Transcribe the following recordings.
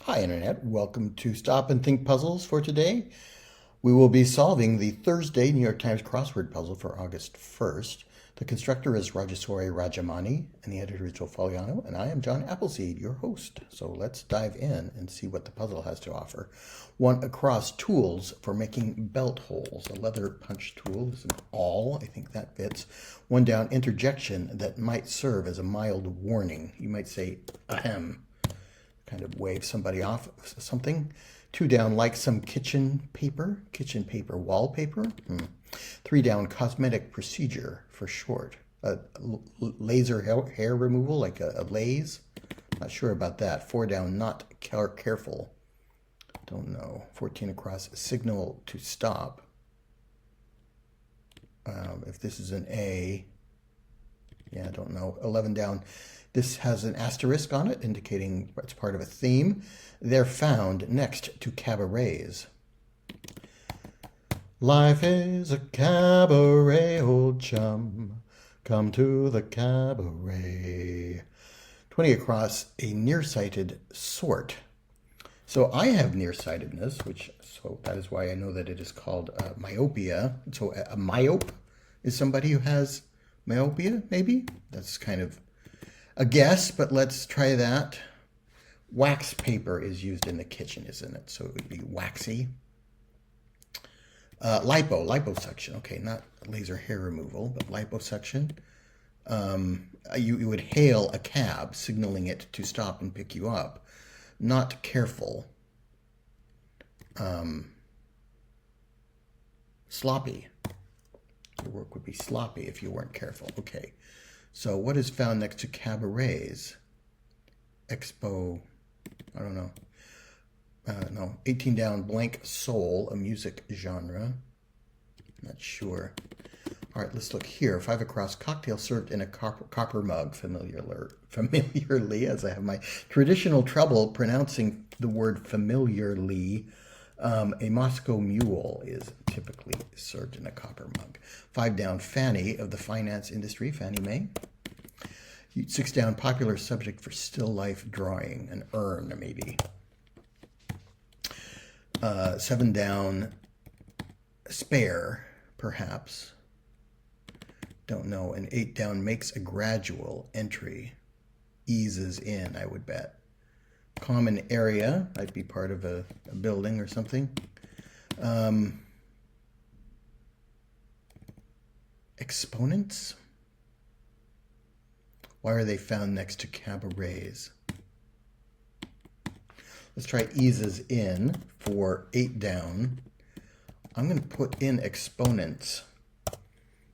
Hi, Internet. Welcome to Stop and Think Puzzles for today. We will be solving the Thursday New York Times crossword puzzle for August 1st. The constructor is Rajeswari Rajamani, and the editor is Joe Foliano, and I am John Appleseed, your host. So let's dive in and see what the puzzle has to offer. One across tools for making belt holes. A leather punch tool is an awl. I think that fits. One down, interjection that might serve as a mild warning. You might say, ahem. Kind of wave somebody off something. Two down, like some kitchen paper wallpaper. Three down, cosmetic procedure for short. Laser hair removal, like a laze. Not sure about that. Four down, not careful. Don't know. 14 across, signal to stop. If this is an A, yeah, I don't know. 11 down. This has an asterisk on it, indicating it's part of a theme. They're found next to cabarets. Life is a cabaret, old chum. Come to the cabaret. 20 across, a nearsighted sort. So I have nearsightedness, so that is why I know that it is called myopia. So a myope is somebody who has myopia, maybe? That's kind of a guess, but let's try that. Wax paper is used in the kitchen, isn't it? So it would be waxy. Liposuction. Okay, not laser hair removal, but liposuction. You would hail a cab, signaling it to stop and pick you up. Not careful. Sloppy. Your work would be sloppy if you weren't careful. Okay. So what is found next to cabarets? Expo, I don't know. No, 18 down, blank soul, a music genre. Not sure. All right, let's look here. 5 across, cocktail served in a copper mug, familiarly, as I have my traditional trouble pronouncing the word familiarly. A Moscow mule is typically served in a copper mug. 5 down, Fanny of the finance industry, Fannie Mae. 6 down, popular subject for still life drawing, an urn maybe. 7 down, spare, perhaps. Don't know. And 8 down, makes a gradual entry, eases in, I would bet. Common area, might be part of a building or something. Exponents? Why are they found next to cabarets? Let's try eases in for 8 down. I'm going to put in exponents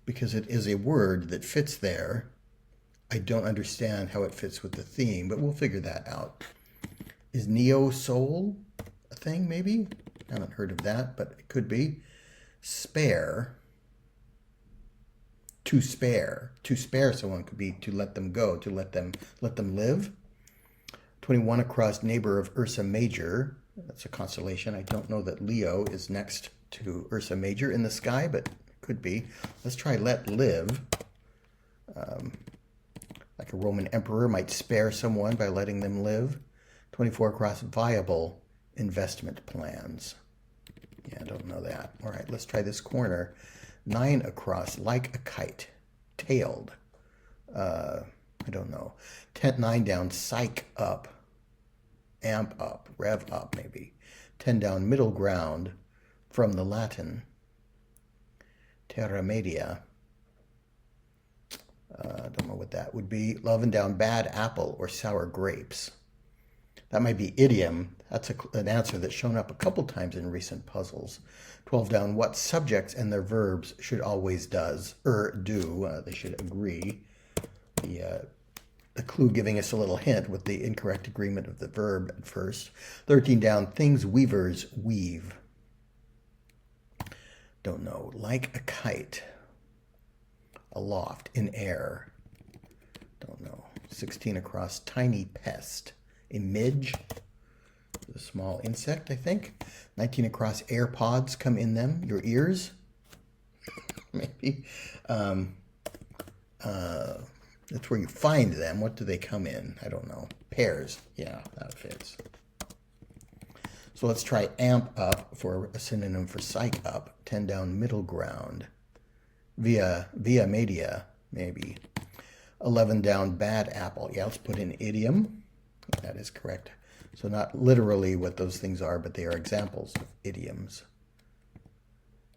because it is a word that fits there. I don't understand how it fits with the theme, but we'll figure that out. Is neo-soul a thing, maybe? I haven't heard of that, but it could be. Spare. To spare. To spare someone could be to let them go, to let them live. 21 across, neighbor of Ursa Major. That's a constellation. I don't know that Leo is next to Ursa Major in the sky, but could be. Let's try let live. Like a Roman emperor might spare someone by letting them live. 24 across, viable investment plans. Yeah, I don't know that. All right, let's try this corner. 9 across, like a kite, tailed. I don't know. 9 down, psych up, amp up, rev up maybe. 10 down, middle ground, from the Latin. Terra media. I don't know what that would be. 11 down, bad apple or sour grapes. That might be idiom. That's an answer that's shown up a couple times in recent puzzles. 12 down, what subjects and their verbs should always do. They should agree. The clue giving us a little hint with the incorrect agreement of the verb at first. 13 down, things weavers weave. Don't know. Like a kite. Aloft, in air. Don't know. 16 across, tiny pest. A midge, a small insect, I think. 19 across, AirPods come in them, your ears, maybe. That's where you find them. What do they come in? I don't know. Pairs. Yeah, that fits. So let's try amp up for a synonym for psych up. 10 down, middle ground. Via media, maybe. 11 down, bad apple. Yeah, let's put in idiom. That is correct. So not literally what those things are, but they are examples of idioms.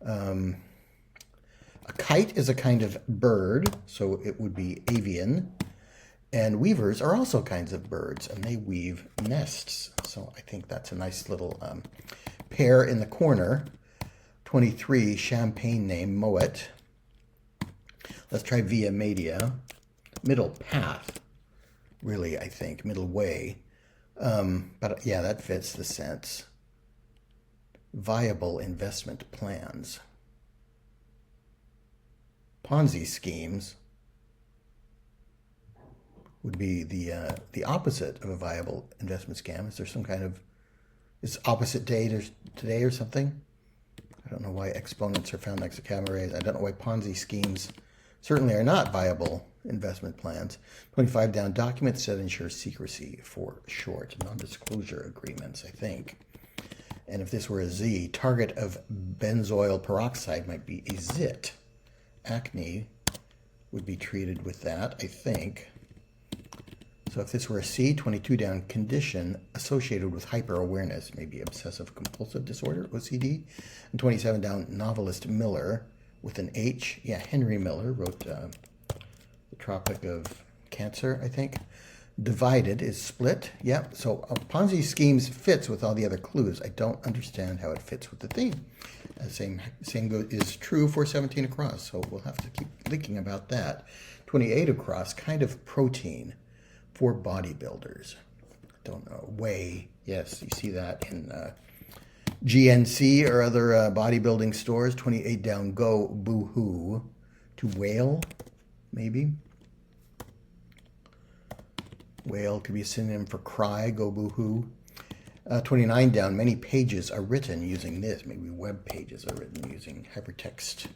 A kite is a kind of bird, so it would be avian. And weavers are also kinds of birds, and they weave nests. So I think that's a nice little pair in the corner. 23, champagne name, Moet. Let's try via media. Middle path, really, I think. Middle way. But yeah, that fits the sense. Viable investment plans. Ponzi schemes would be the opposite of a viable investment scam. Is there some kind of, is opposite day today or something? I don't know why exponents are found next to gamma rays. I don't know why Ponzi schemes certainly are not viable investment plans. 25 down, documents that ensure secrecy for short, non-disclosure agreements, I think. And if this were a Z, target of benzoyl peroxide might be a zit. Acne would be treated with that, I think. So if this were a C, 22 down, condition associated with hyper-awareness, maybe obsessive-compulsive disorder, OCD. And 27 down, novelist Miller with an H. Yeah, Henry Miller wrote The Tropic of Cancer, I think. Divided is split. Yep. So Ponzi schemes fits with all the other clues. I don't understand how it fits with the theme. Same is true for 17 across. So we'll have to keep thinking about that. 28 across, kind of protein for bodybuilders. Don't know. Whey. Yes, you see that in GNC or other bodybuilding stores. 28 down, go boo-hoo. To whale, maybe. Whale could be a synonym for cry, go boo-hoo. 29 down, many pages are written using this. Maybe web pages are written using hypertext.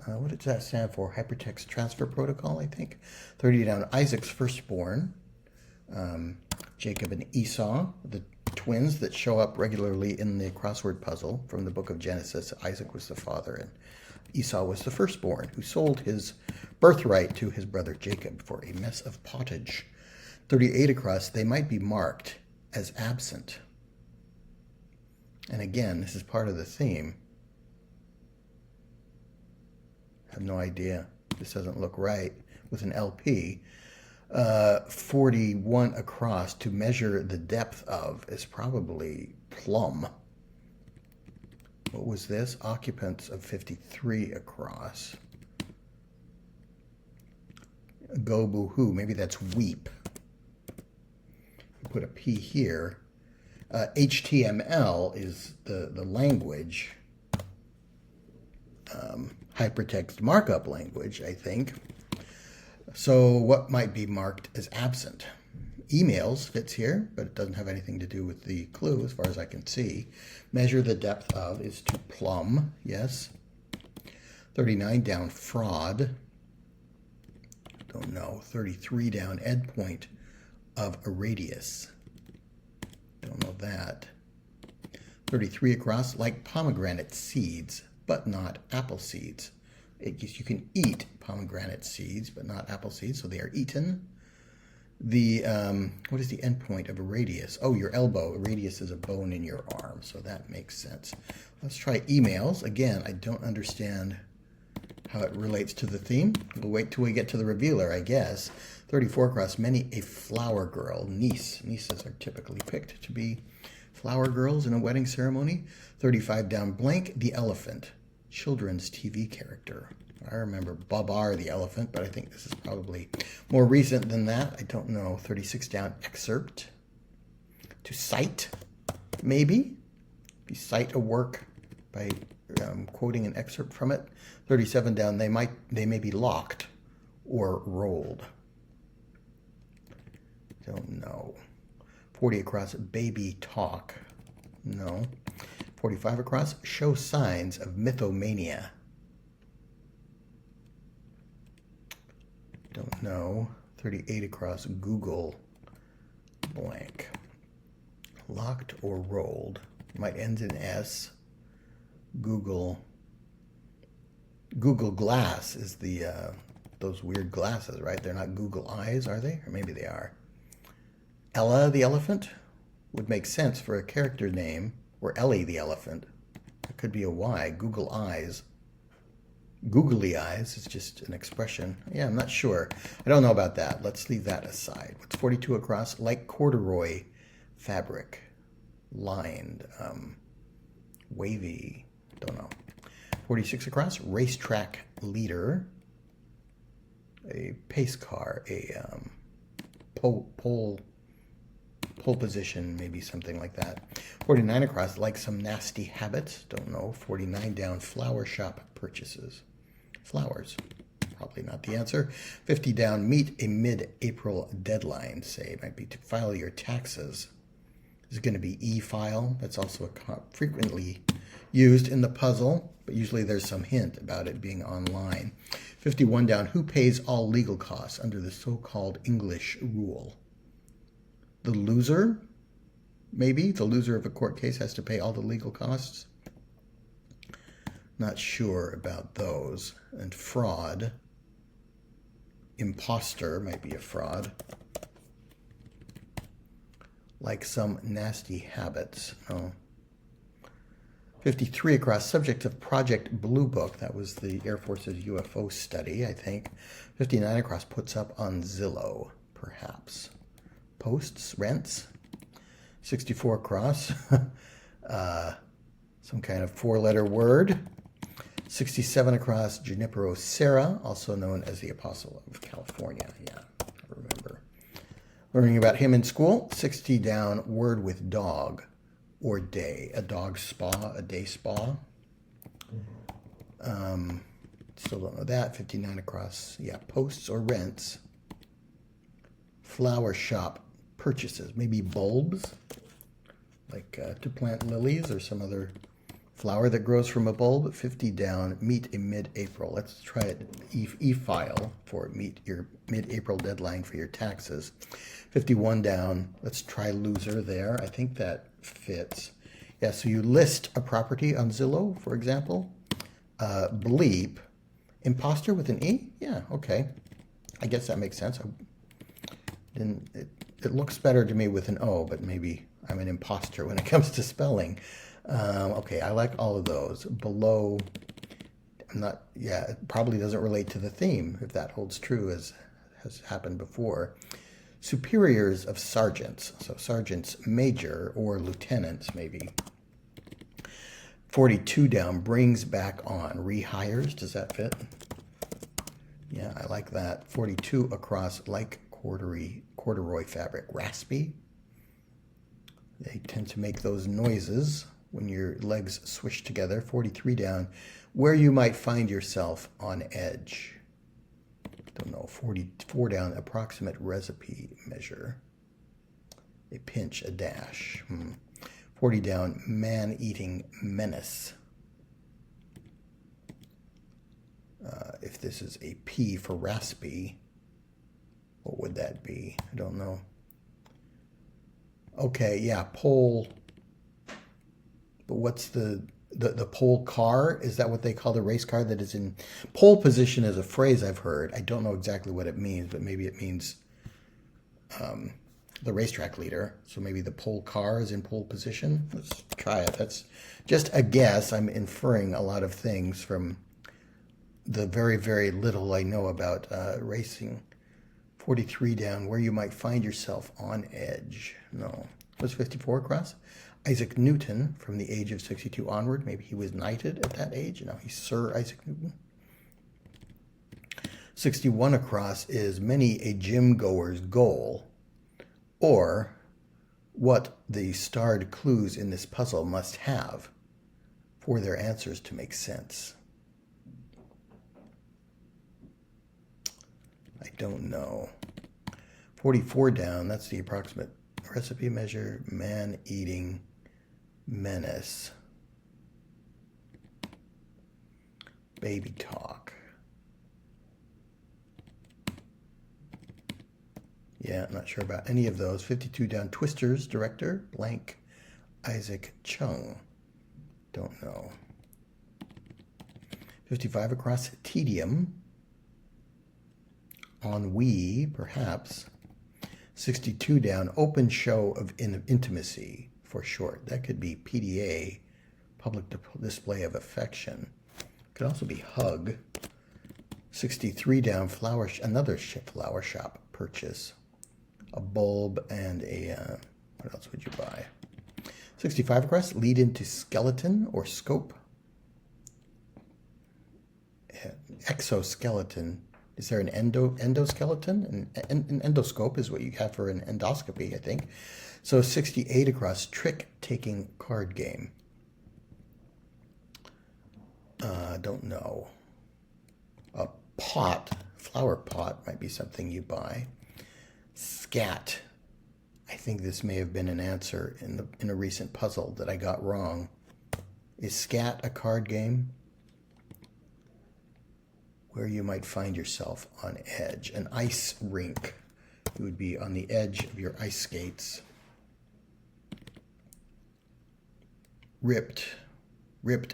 What does that stand for? Hypertext Transfer Protocol, I think. 30 down, Isaac's firstborn. Jacob and Esau, the twins that show up regularly in the crossword puzzle from the book of Genesis. Isaac was the father and Esau was the firstborn who sold his birthright to his brother Jacob for a mess of pottage. 38 across, they might be marked as absent. And again, this is part of the theme. I have no idea. This doesn't look right with an LP. 41 across, to measure the depth of, is probably plumb. What was this? Occupants of 53 across. Go boo-hoo. Maybe that's weep. Put a P here. HTML is the language, hypertext markup language, I think. So what might be marked as absent? Emails fits here, but it doesn't have anything to do with the clue as far as I can see. Measure the depth of is to plumb, yes. 39 down, fraud. Don't know. 33 down, endpoint of a radius. Don't know that. 33 across, like pomegranate seeds, but not apple seeds. You can eat pomegranate seeds, but not apple seeds, so they are eaten. The what is the endpoint of a radius? Oh, your elbow. A radius is a bone in your arm, so that makes sense. Let's try emails. Again, I don't understand how it relates to the theme. We'll wait till we get to the revealer, I guess. 34 across, many a flower girl. Niece. Nieces are typically picked to be flower girls in a wedding ceremony. 35 down, blank the elephant. Children's TV character. I remember Babar the elephant, but I think this is probably more recent than that. I don't know. 36 down, excerpt. To cite, maybe. You cite a work by quoting an excerpt from it. 37 down, they may be locked or rolled. Don't know. 40 across, baby talk. No. 45 across, show signs of mythomania. Don't know. 38 across, Google blank. locked or rolled. Might end in S. Google Glass is the those weird glasses, right? They're not Google Eyes, are they? Or maybe they are. Ella the elephant would make sense for a character name, or Ellie the elephant. It could be a Y. Google Eyes. Googly eyes is just an expression. Yeah, I'm not sure. I don't know about that. Let's leave that aside. What's 42 across? Like corduroy fabric. Lined. Wavy. Don't know. 46 across. Racetrack leader. A pace car. A pole position, maybe something like that. 49 across. Like some nasty habits. Don't know. 49 down. Flower shop purchases. Flowers, probably not the answer. 50 down, meet a mid-April deadline, say. Might be to file your taxes. This is going to be e-file. That's also frequently used in the puzzle, but usually there's some hint about it being online. 51 down, who pays all legal costs under the so-called English rule? The loser, maybe? The loser of a court case has to pay all the legal costs? Not sure about those. And fraud. Imposter might be a fraud. Like some nasty habits. No. 53 across. Subject of Project Blue Book. That was the Air Force's UFO study, I think. 59 across. Puts up on Zillow, perhaps. Posts, rents. 64 across. Some kind of four-letter word. 67 across, Junipero Serra, also known as the Apostle of California. Yeah, I remember learning about him in school. 60 down, word with dog or day. A dog spa, a day spa. Still don't know that. 59 across, yeah, posts or rents. Flower shop purchases, maybe bulbs, like to plant lilies or some other flower that grows from a bulb. 50 down, meet a mid-April. Let's try it. E-file for meet your mid-April deadline for your taxes. 51 down, let's try loser there. I think that fits. Yeah, so you list a property on Zillow, for example. Bleep. Imposter with an E? Yeah, okay. I guess that makes sense. It looks better to me with an O, but maybe I'm an imposter when it comes to spelling. Okay, I like all of those. Below, it probably doesn't relate to the theme, if that holds true, as has happened before. Superiors of sergeants, so sergeants major or lieutenants, maybe. 42 down, brings back on. Rehires, does that fit? Yeah, I like that. 42 across, like corduroy fabric. Raspy. They tend to make those noises when your legs swish together. 43 down, where you might find yourself on edge. Don't know. 44 down, approximate recipe measure. A pinch, a dash. 40 down, man-eating menace. If this is a P for raspy, what would that be? I don't know. Okay, yeah, pole. But what's the pole car? Is that what they call the race car that is in pole position? Is a phrase I've heard. I don't know exactly what it means, but maybe it means the racetrack leader. So maybe the pole car is in pole position. Let's try it. That's just a guess. I'm inferring a lot of things from the very, very little I know about racing. 43 down, where you might find yourself on edge. No. What's 54 across? Isaac Newton, from the age of 62 onward. Maybe he was knighted at that age. No, he's Sir Isaac Newton. 61 across is many a gym goer's goal, or what the starred clues in this puzzle must have for their answers to make sense. I don't know. 44 down, that's the approximate recipe measure. Man-eating menace. Baby talk. Yeah, I'm not sure about any of those. 52 down, Twisters, director, blank, Isaac Chung. Don't know. 55 across, Tedium. Ennui, perhaps. 62 down, Open Show of Intimacy, for short. That could be PDA, Public Display of Affection. Could also be Hug. 63 down, another flower shop purchase. A bulb and a, what else would you buy? 65 across, Lead into Skeleton or Scope. Exoskeleton. Is there an endoskeleton? An endoscope is what you have for an endoscopy, I think. So 68 across, Trick-taking card game. Don't know. A pot, flower pot, might be something you buy. Scat. I think this may have been an answer in a recent puzzle that I got wrong. Is Scat a card game? Where you might find yourself on edge. An ice rink. You would be on the edge of your ice skates. Ripped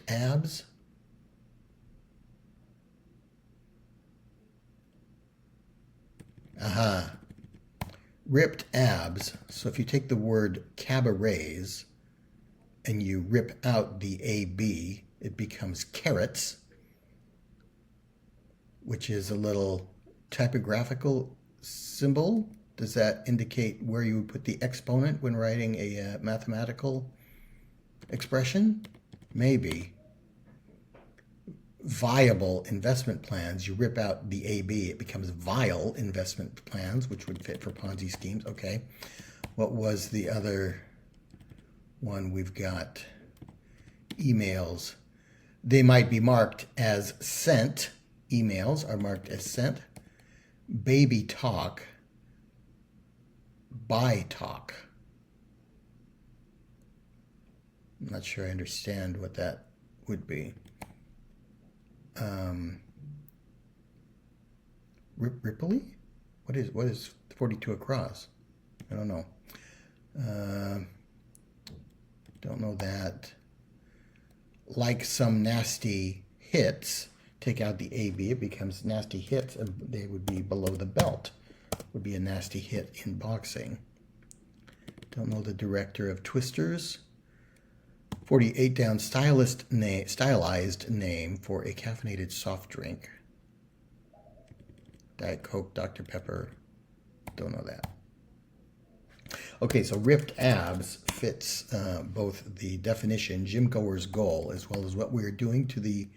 abs. Aha. Ripped abs. So if you take the word cabarets and you rip out the AB, it becomes carrots, which is a little typographical symbol. Does that indicate where you would put the exponent when writing a mathematical expression? Maybe. Viable investment plans, you rip out the AB, it becomes vile investment plans, which would fit for Ponzi schemes. Okay. What was the other one we've got? Emails. They might be marked as sent. Emails are marked as sent. Baby talk. Buy talk. I'm not sure I understand what that would be. Ripley? What is 42 across? I don't know. Don't know that. Like some nasty hits, take out the AB, it becomes nasty hits, and they would be below the belt. Would be a nasty hit in boxing. Don't know the director of Twisters. 48 down, stylized name for a caffeinated soft drink. Diet Coke, Dr. Pepper. Don't know that. Okay, so ripped abs fits both the definition, gym goer's goal, as well as what we're doing to the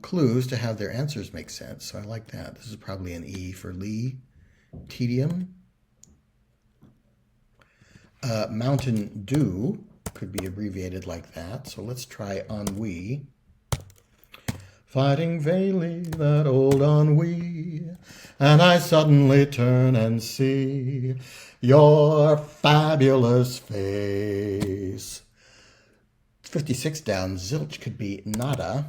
clues to have their answers make sense. So I like that. This is probably an E for Lee. Tedium. Mountain Dew could be abbreviated like that. So let's try ennui. Fighting vainly that old ennui, and I suddenly turn and see your fabulous face. 56 down, zilch could be nada.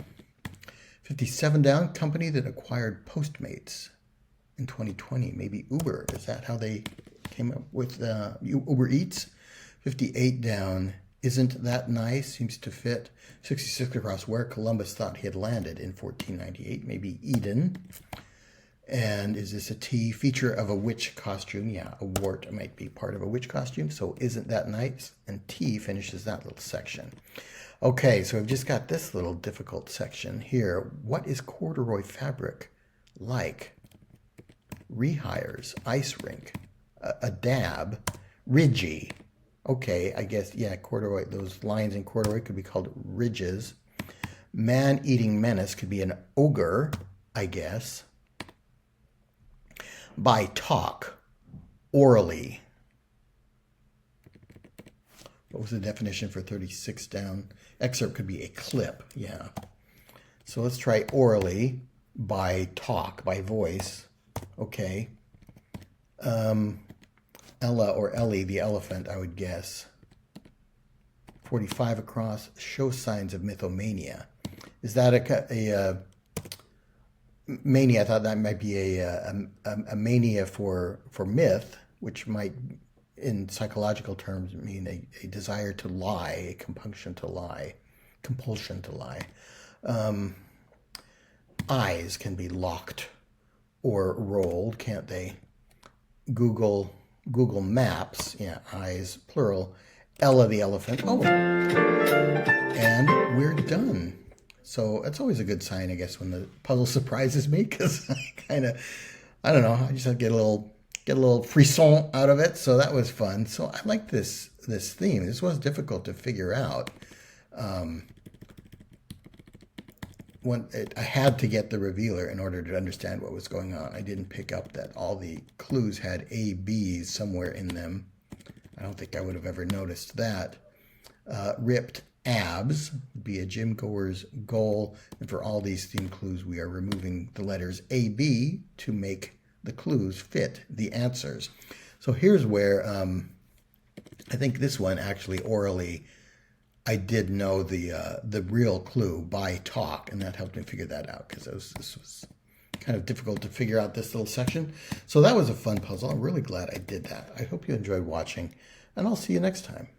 57 down, company that acquired Postmates in 2020, maybe Uber. Is that how they came up with Uber Eats? 58 down, isn't that nice? Seems to fit. 66 across, where Columbus thought he had landed in 1498, maybe Eden. And is this a T? Feature of a witch costume. Yeah, a wart might be part of a witch costume. So isn't that nice? And T finishes that little section. Okay, so we've just got this little difficult section here. What is corduroy fabric like? Rehires, ice rink, a dab, ridgy. Okay, I guess, yeah, corduroy, those lines in corduroy could be called ridges. Man-eating menace could be an ogre, I guess. By talk, orally. What was the definition for 36 down? Excerpt could be a clip, yeah. So let's try orally, by talk, by voice. Okay. Ella or Ellie, the elephant, I would guess. 45 across, show signs of mythomania. Is that mania, I thought that might be a mania for myth, which might, in psychological terms, mean a desire to lie, a compunction to lie, compulsion to lie. Eyes can be locked or rolled, can't they? Google Maps, yeah, eyes, plural. Ella the elephant. Oh, and we're done. So it's always a good sign, I guess, when the puzzle surprises me, because I don't know, I just get a little frisson out of it. So that was fun. So I like this theme. This was difficult to figure out. I had to get the revealer in order to understand what was going on. I didn't pick up that all the clues had A, B's somewhere in them. I don't think I would have ever noticed that. Ripped abs would be a gym goer's goal. And for all these theme clues, we are removing the letters A, B to make the clues fit the answers. So here's where I think this one actually orally, I did know the real clue by talk, and that helped me figure that out, because this was kind of difficult to figure out this little section. So that was a fun puzzle. I'm really glad I did that. I hope you enjoyed watching, and I'll see you next time.